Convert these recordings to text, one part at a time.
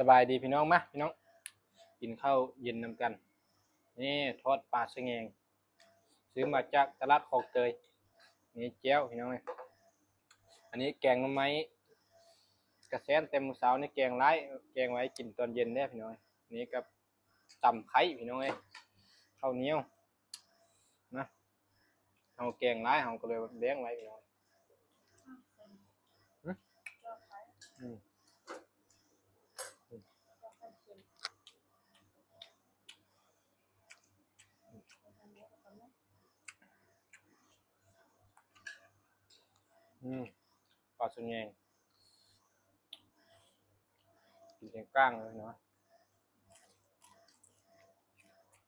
สบายดีพี่น้องมาพี่น้องกินข้าวเย็นนำกันนี่ทอดปลาสะแงงซื้อมาจากตลาดคลองเตยนี่แจ้วพี่น้องเลยอันนี้แกงหน่อไม้กระแซนเต็มมือเสานี่แกงไร้แกงไว้กินตอนเย็นได้พี่น้องนี่กับตำไข่พี่น้องเลยข้าวเหนียวนะเอาแกงไร้เอาก็เลยเลี้ยงไว้พี่น้องอืมอืมปลาสะแงงกินแกงก้างเลยเนาะ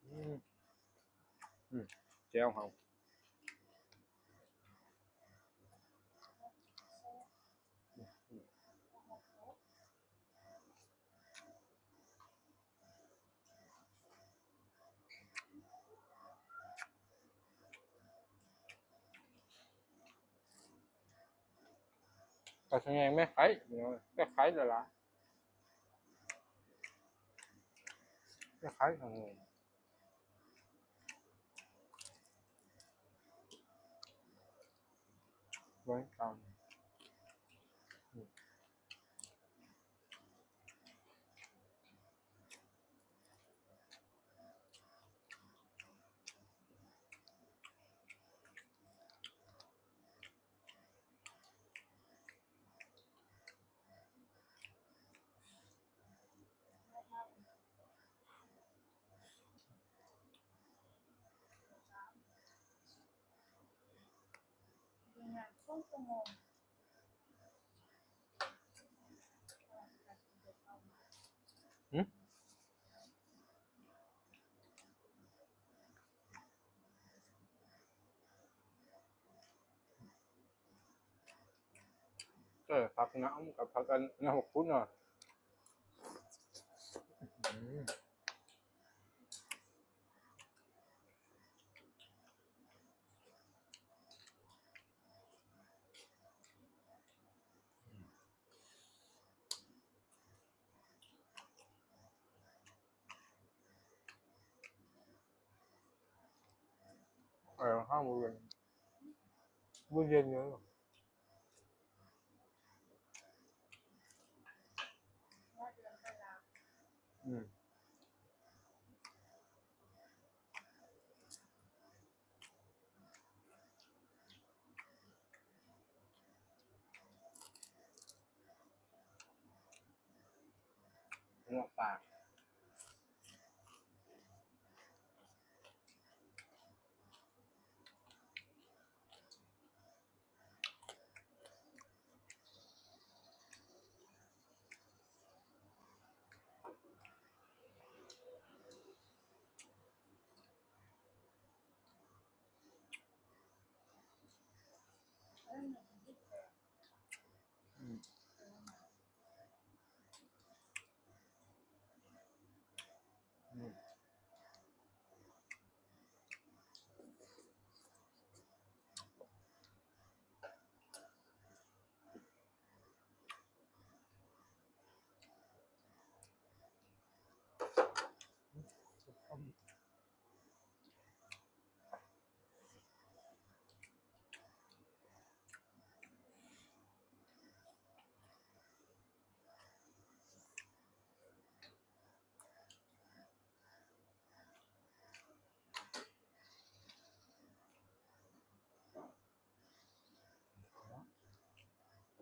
อืมอืมแจ้วเขาปลาสะแงงไม่ไข่พี่น้องไม่ไข่เลยล่ะไม่ไข่ทางนี้ไว้ตามอืมผักน้ำกับผักกันน้ำหกพุ้นเนาะอืมห้าโมงเย็นมื้อเย็นเนอะอืมลวกปาก